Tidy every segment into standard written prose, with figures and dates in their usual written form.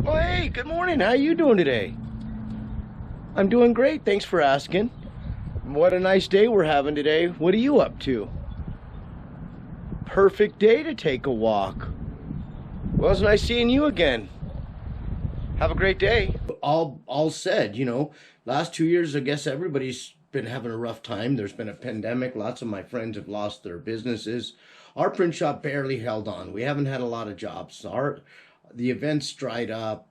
Oh, hey, good morning. How you doing today? I'm doing great. Thanks for asking. What a nice day we're having today. What are you up to? Perfect day to take a walk. Well, it's nice seeing you again. Have a great day. All said, last 2 years, I guess everybody's been having a rough time. There's been a pandemic. Lots of my friends have lost their businesses. Our print shop barely held on. We haven't had a lot of jobs. The events dried up.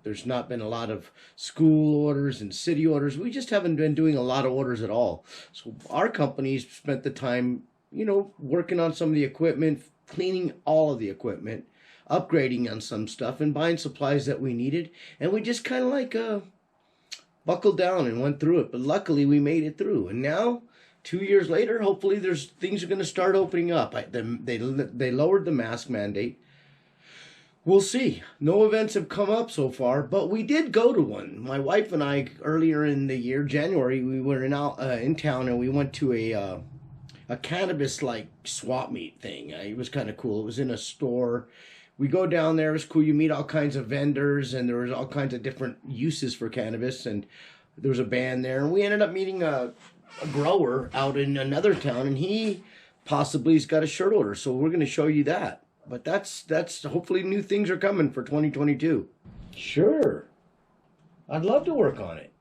There's not been a lot of school orders and city orders. We just haven't been doing a lot of orders at all. So our company's spent the time, working on some of the equipment, cleaning all of the equipment, upgrading on some stuff, and buying supplies that we needed. And we just kind of buckled down and went through it. But luckily, we made it through. And now, 2 years later, hopefully, things are going to start opening up. They lowered the mask mandate. We'll see. No events have come up so far, but we did go to one. My wife and I, earlier in the year, January, we were in town, and we went to a cannabis-like swap meet thing. It was kind of cool. It was in a store. We go down there. It was cool. You meet all kinds of vendors, and there was all kinds of different uses for cannabis, and there was a band there. And we ended up meeting a grower out in another town, and he possibly has got a shirt order, so we're going to show you that. But that's hopefully new things are coming for 2022. Sure. I'd love to work on it.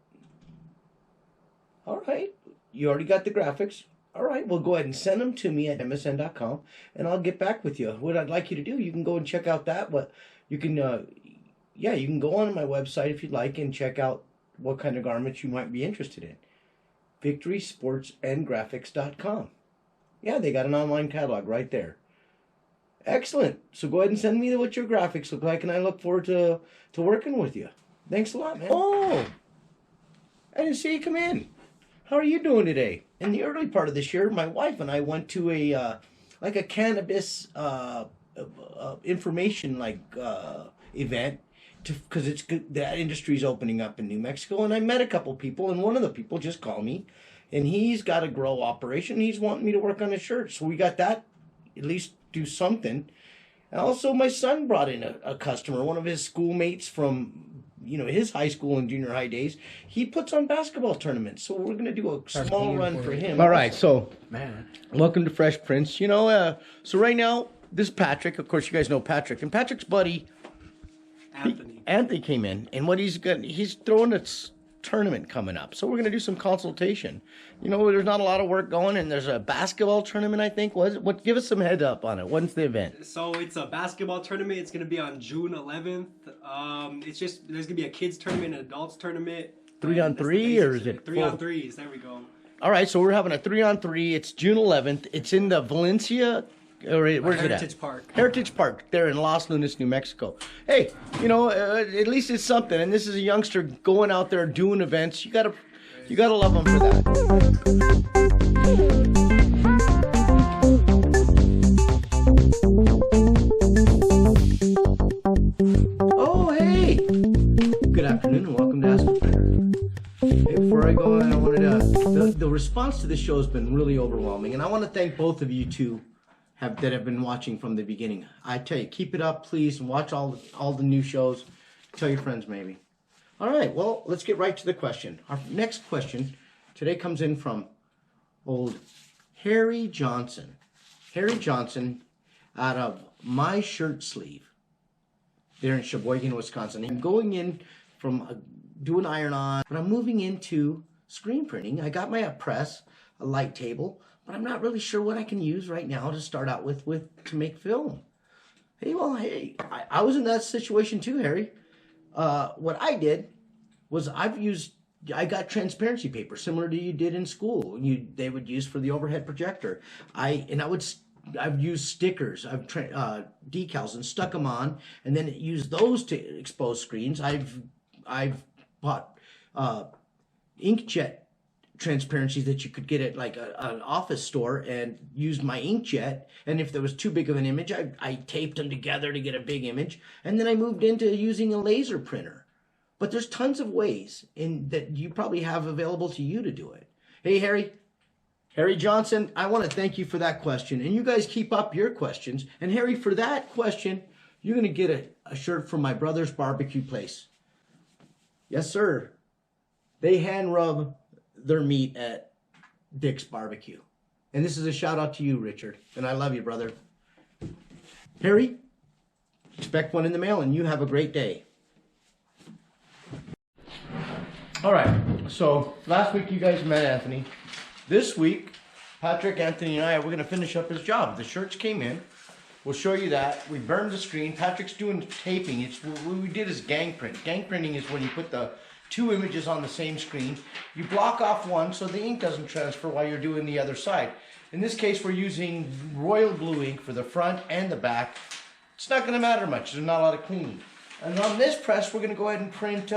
All right. You already got the graphics. All right. Well, go ahead and send them to me at msn.com, and I'll get back with you. What I'd like you to do, you can go and check out that. What you can, you can go on my website if you'd like and check out what kind of garments you might be interested in. VictorySportsAndGraphics.com. Yeah, they got an online catalog right there. Excellent. So go ahead and send me what your graphics look like, and I look forward to working with you. Thanks a lot, man. Oh, I didn't see you come in. How are you doing today? In the early part of this year, my wife and I went to a cannabis information event because it's good. That industry's opening up in New Mexico, and I met a couple people, and one of the people just called me, and he's got a grow operation. He's wanting me to work on his shirt, so we got that at least. Do something. And also my son brought in a customer, one of his schoolmates from his high school and junior high days. He puts on basketball tournaments, so we're going to do a small run for him. All right, so welcome to Fresh Prince. So right now this is Patrick. Of course you guys know Patrick, and Patrick's buddy Anthony came in, and what he's throwing a tournament coming up, so we're going to do some consultation. There's not a lot of work going, and there's a basketball tournament, I think. Give us some head up on it. When's the event? So it's a basketball tournament. It's going to be on June 11th. There's going to be a kids tournament and adults tournament. 3-on-3, or is it 3-on-3s? There we go. All right, so we're having a 3-on-3. It's June 11th. It's in the Valencia. Where's it at? Heritage Park, there in Los Lunas, New Mexico. Hey, at least it's something. And this is a youngster going out there doing events. You gotta love him for that. Oh, hey! Good afternoon, and welcome to Ask a Printer. Hey, before I go on, I wanted to. The response to this show has been really overwhelming, and I want to thank both of you two. That have been watching from the beginning. I tell you, keep it up, please, and watch all the new shows. Tell your friends, maybe. All right, well, let's get right to the question. Our next question today comes in from old Harry Johnson. Harry Johnson out of My Shirt Sleeve there in Sheboygan, Wisconsin. I'm going in from doing iron-on, but I'm moving into screen printing. I got my press, a light table, but I'm not really sure what I can use right now to start out with to make film. Hey, I was in that situation too, Harry. What I did was I got transparency paper similar to you did in school. They would use for the overhead projector. I've used stickers, decals, and stuck them on, and then used those to expose screens. I've bought inkjet transparency that you could get at an office store and used my inkjet, and if there was too big of an image, I taped them together to get a big image, and then I moved into using a laser printer. But there's tons of ways that you probably have available to you to do it. Hey, Harry Johnson, I want to thank you for that question, and you guys keep up your questions. And Harry, for that question, you're going to get a shirt from my brother's barbecue place. Yes, sir. They hand rub their meat at Dick's Barbecue. And this is a shout out to you, Richard. And I love you, brother. Harry, expect one in the mail, and you have a great day. All right, so last week you guys met Anthony. This week, Patrick, Anthony, and I, we're going to finish up his job. The shirts came in. We'll show you that. We burned the screen. Patrick's doing taping. What we did is gang print. Gang printing is when you put the two images on the same screen. You block off one so the ink doesn't transfer while you're doing the other side. In this case, we're using royal blue ink for the front and the back. It's not going to matter much. There's not a lot of cleaning. And on this press, we're going to go ahead and print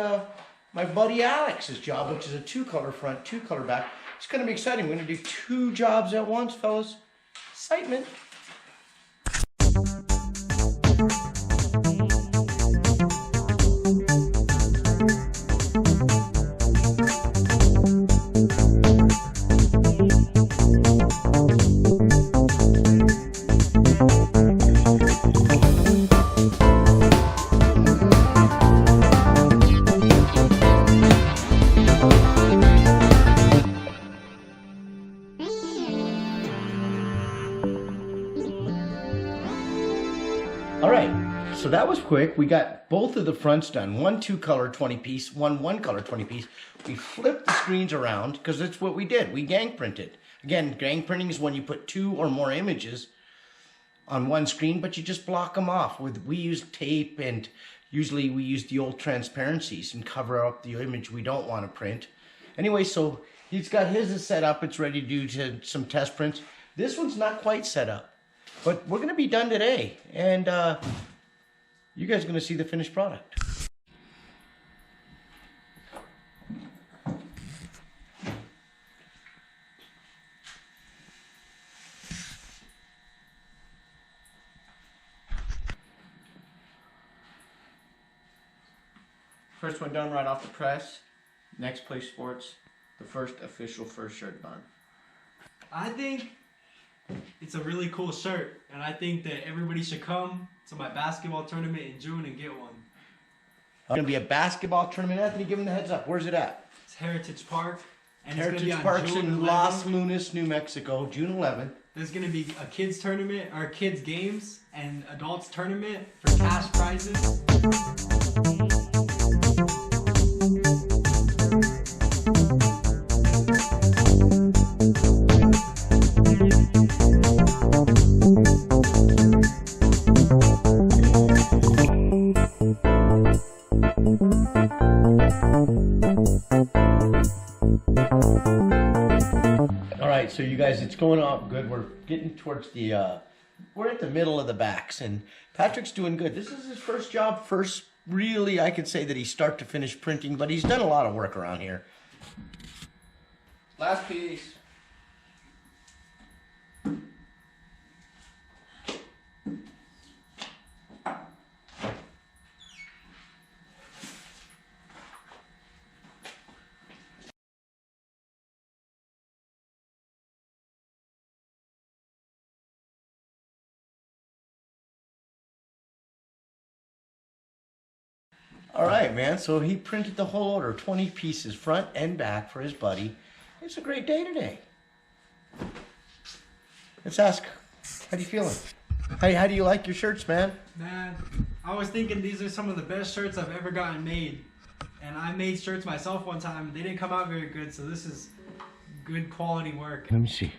my buddy Alex's job, which is a 2-color front, 2-color back. It's going to be exciting. We're going to do 2 jobs at once, fellas. Excitement. All right, so that was quick. We got both of the fronts done. One 2-color 20-piece, one 1-color 20-piece. We flipped the screens around because that's what we did. We gang printed. Again, gang printing is when you put 2 or more images on one screen, but you just block them off. We use tape, and usually we use the old transparencies and cover up the image we don't want to print. Anyway, so he's got his set up. It's ready to do some test prints. This one's not quite set up. But we're going to be done today, and you guys are going to see the finished product. First one done right off the press. Next Play Sports, the first official first shirt done. I think it's a really cool shirt, and I think that everybody should come to my basketball tournament in June and get one. It's going to be a basketball tournament. Anthony, give him the heads up. Where's it at? It's Heritage Park. And Heritage it's Park's June in 11th. Los Lunas, New Mexico, June 11th. There's going to be a kids tournament, or kids games, and adults tournament for cash prizes. So you guys, it's going off good. We're getting towards the, we're at the middle of the backs, and Patrick's doing good. This is his first job, really, I could say that he's start to finish printing, but he's done a lot of work around here. Last piece. All right, man. So he printed the whole order, 20 pieces, front and back, for his buddy. It's a great day today. Let's ask, how do you feeling? How do you like your shirts, man? Man, I was thinking these are some of the best shirts I've ever gotten made. And I made shirts myself one time. They didn't come out very good, so this is good quality work. Let me see.